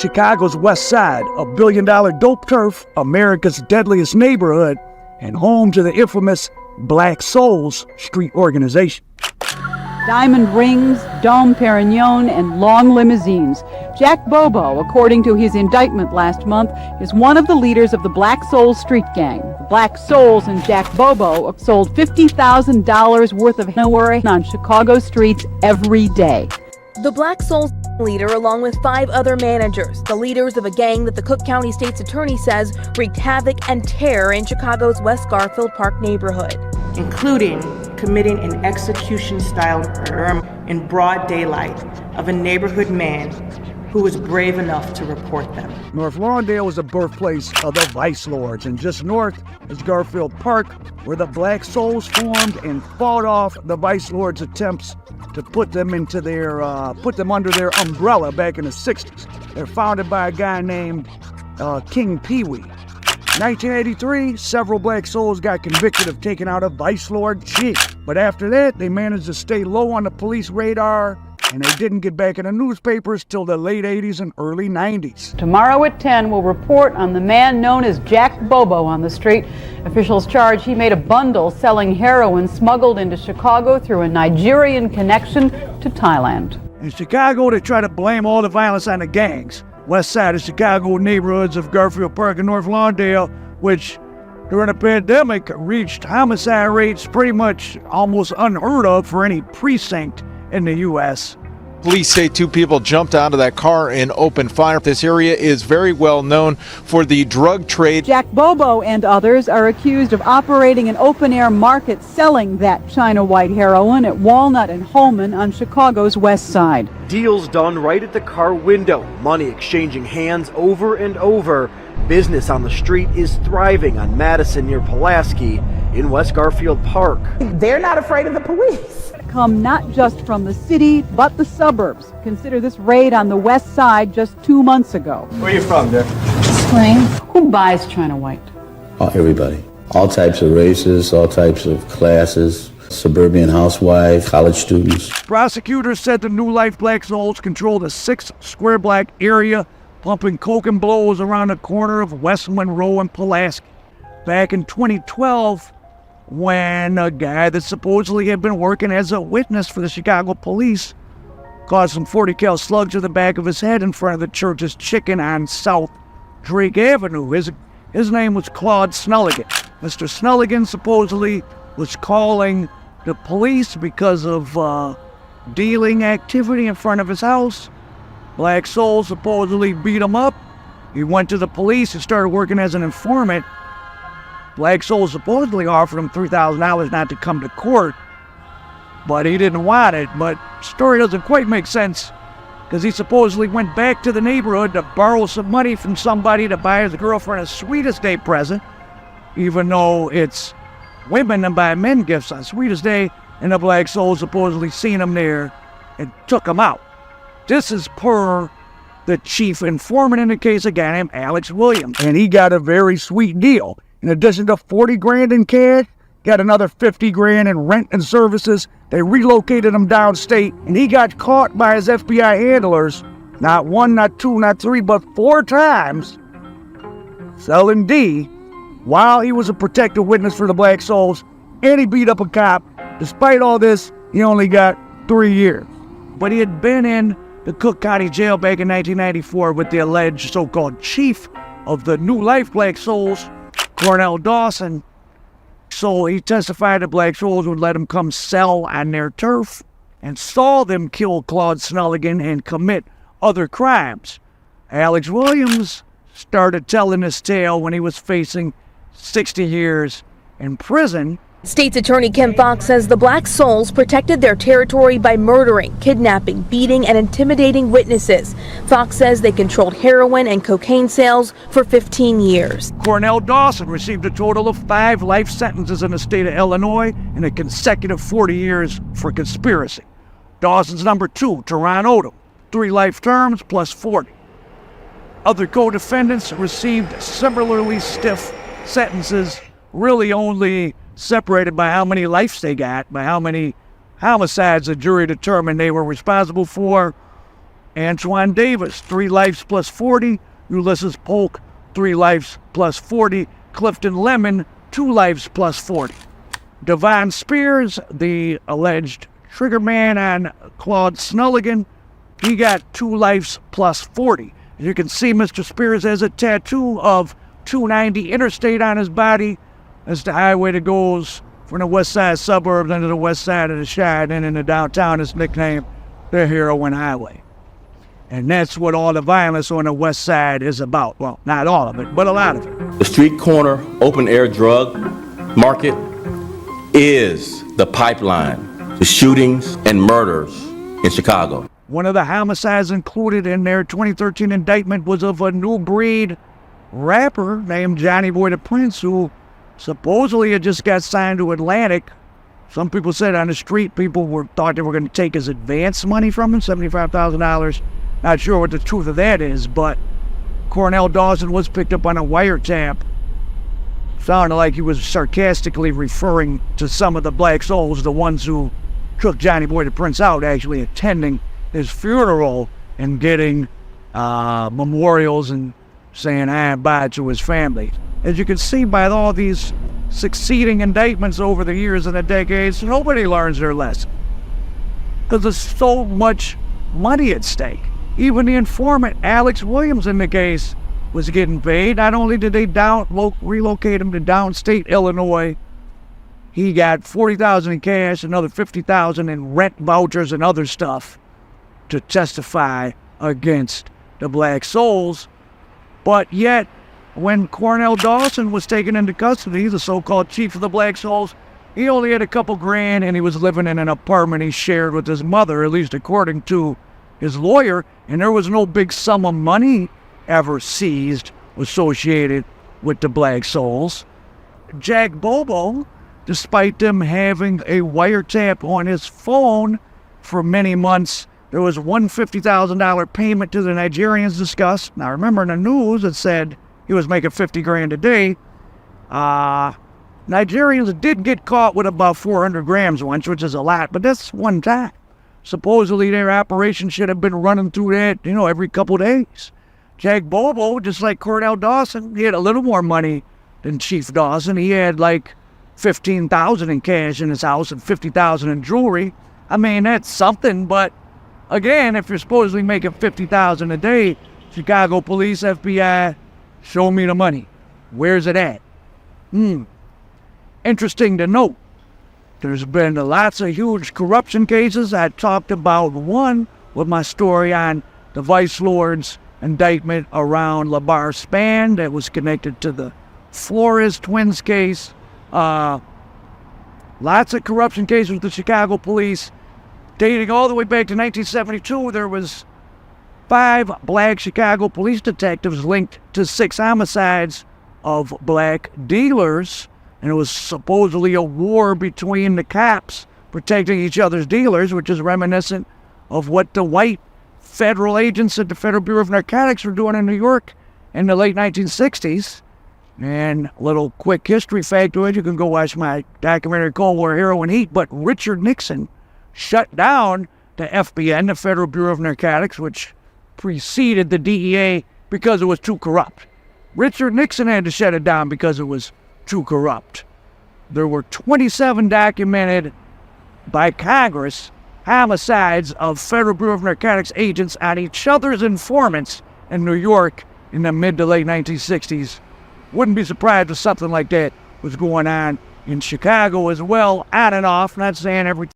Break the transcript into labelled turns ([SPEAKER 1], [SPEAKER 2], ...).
[SPEAKER 1] Chicago's West Side, a billion-dollar dope turf, America's deadliest neighborhood, and home to the infamous Black Souls street organization.
[SPEAKER 2] Diamond rings, Dom Perignon, and long limousines. Jack Bobo, according to his indictment last month, is one of the leaders of the Black Souls street gang. The Black Souls and Jack Bobo sold $50,000 worth of heroin on Chicago streets every day.
[SPEAKER 3] The Black Souls leader, along with 5 other managers, the leaders of a gang that the Cook County State's Attorney says wreaked havoc and terror in Chicago's West Garfield Park neighborhood,
[SPEAKER 4] including committing an execution-style murder in broad daylight of a neighborhood man who was brave enough to report them.
[SPEAKER 1] North Lawndale is the birthplace of the Vice Lords, and just north is Garfield Park, where the Black Souls formed and fought off the Vice Lords' attempts to put them under their umbrella back in the 60s. They're founded by a guy named King Pee Wee. 1983, several Black Souls got convicted of taking out a Vice Lord chief. But after that, they managed to stay low on the police radar, and they didn't get back in the newspapers till the late 80s and early 90s.
[SPEAKER 2] Tomorrow at 10, we'll report on the man known as Jack Bobo on the street. Officials charge he made a bundle selling heroin smuggled into Chicago through a Nigerian connection to Thailand.
[SPEAKER 1] In Chicago, they try to blame all the violence on the gangs. West side of Chicago neighborhoods of Garfield Park and North Lawndale, which during the pandemic reached homicide rates pretty much almost unheard of for any precinct in the U.S.
[SPEAKER 5] Police say 2 people jumped out of that car and opened fire. This area is very well known for the drug trade.
[SPEAKER 2] Jack Bobo and others are accused of operating an open-air market selling that China white heroin at Walnut and Holman on Chicago's west side.
[SPEAKER 6] Deals done right at the car window, money exchanging hands over and over. Business on the street is thriving on Madison near Pulaski in West Garfield Park.
[SPEAKER 7] They're not afraid of the police.
[SPEAKER 2] Come not just from the city, but the suburbs. Consider this raid on the west side just 2 months ago.
[SPEAKER 8] Where are you from, Dick?
[SPEAKER 2] Spring. Who buys China white?
[SPEAKER 9] Everybody. All types of races, all types of classes, suburban housewives, college students.
[SPEAKER 1] Prosecutors said the New Life Black Souls controlled a 6 square block area, pumping coke and blows around the corner of West Monroe and Pulaski. Back in 2012, when a guy that supposedly had been working as a witness for the Chicago police caused some 40 cal slugs to the back of his head in front of the church's chicken on South Drake Avenue. His name was Claude Snulligan. Mr. Snulligan supposedly was calling the police because of dealing activity in front of his house. Black Souls supposedly beat him up. He went to the police and started working as an informant. Black Souls supposedly offered him $3,000 not to come to court, but he didn't want it. But the story doesn't quite make sense, because he supposedly went back to the neighborhood to borrow some money from somebody to buy his girlfriend a Sweetest Day present, even though it's women and buy men gifts on Sweetest Day, and the Black Souls supposedly seen him there and took him out. This is per the chief informant in the case, a guy named Alex Williams, and he got a very sweet deal. In addition to 40 grand in cash, got another 50 grand in rent and services. They relocated him downstate, and he got caught by his FBI handlers, not 1, not 2, not 3, but 4 times, selling D while he was a protective witness for the Black Souls, and he beat up a cop. Despite all this, he only got 3 years. But he had been in the Cook County Jail back in 1994 with the alleged so-called chief of the New Life Black Souls, Cornell Dawson. So he testified that Black Souls would let him come sell on their turf and saw them kill Claude Snulligan and commit other crimes. Alex Williams started telling this tale when he was facing 60 years in prison.
[SPEAKER 3] State's Attorney Kim Fox says the Black Souls protected their territory by murdering, kidnapping, beating, and intimidating witnesses. Fox says they controlled heroin and cocaine sales for 15 years.
[SPEAKER 1] Cornell Dawson received a total of 5 life sentences in the state of Illinois and a consecutive 40 years for conspiracy. Dawson's number 2, Teron Odom, 3 life terms plus 40. Other co-defendants received similarly stiff sentences, really only separated by how many lives they got, by how many homicides the jury determined they were responsible for. Antoine Davis, 3 lives plus 40. Ulysses Polk, 3 lives plus 40. Clifton Lemon, 2 lives plus 40. Devon Spears, the alleged triggerman on Claude Snulligan, he got 2 lives plus 40. As you can see, Mr. Spears has a tattoo of 290 Interstate on his body. That's the highway that goes from the west side suburbs into the west side of the Shire, and in the downtown is nicknamed the Heroin Highway. And that's what all the violence on the west side is about. Well, not all of it, but a lot of it.
[SPEAKER 8] The street corner open air drug market is the pipeline to shootings and murders in Chicago.
[SPEAKER 1] One of the homicides included in their 2013 indictment was of a new breed rapper named Johnny Boy the Prince, who supposedly had just got signed to Atlantic. Some people said on the street, people thought they were going to take his advance money from him, $75,000. Not sure what the truth of that is, but Cornell Dawson was picked up on a wiretap. Sounded like he was sarcastically referring to some of the black souls, the ones who took Johnny Boy the Prince out, actually attending his funeral and getting memorials and saying bye to his family. As you can see by all these succeeding indictments over the years and the decades, nobody learns their lesson, because there's so much money at stake. Even the informant, Alex Williams, in the case, was getting paid. Not only did they relocate him to downstate Illinois, he got $40,000 in cash, another $50,000 in rent vouchers and other stuff to testify against the black souls. But yet, when Cornell Dawson was taken into custody, the so-called chief of the black souls, he only had a couple grand, and he was living in an apartment he shared with his mother, at least according to his lawyer, and there was no big sum of money ever seized associated with the black souls. Jack Bobo, despite them having a wiretap on his phone for many months, there was one $50,000 payment to the Nigerians discussed. Now remember, in the news it said he was making 50 grand a day. Nigerians did get caught with about 400 grams once, which is a lot, but that's one time. Supposedly their operation should have been running through that, every couple days. Jack Bobo, just like Cornell Dawson, he had a little more money than Chief Dawson. He had like $15,000 in cash in his house and $50,000 in jewelry. I mean, that's something, but again, if you're supposedly making $50,000 a day, Chicago police, FBI, show me the money. Where's it at? Interesting to note. There's been lots of huge corruption cases. I talked about one with my story on the Vice Lord's indictment around LaBar Span that was connected to the Flores twins case. Lots of corruption cases with the Chicago police. Dating all the way back to 1972, there was 5 black Chicago police detectives linked to 6 homicides of black dealers. And it was supposedly a war between the cops protecting each other's dealers, which is reminiscent of what the white federal agents at the Federal Bureau of Narcotics were doing in New York in the late 1960s. And a little quick history factoid, you can go watch my documentary Cold War Heroin Heat, but Richard Nixon shut down the FBN, the Federal Bureau of Narcotics, which preceded the DEA because it was too corrupt. Richard Nixon had to shut it down because it was too corrupt. There were 27 documented by Congress homicides of Federal Bureau of Narcotics agents on each other's informants in New York in the mid to late 1960s. Wouldn't be surprised if something like that was going on in Chicago as well, on and off. Not saying every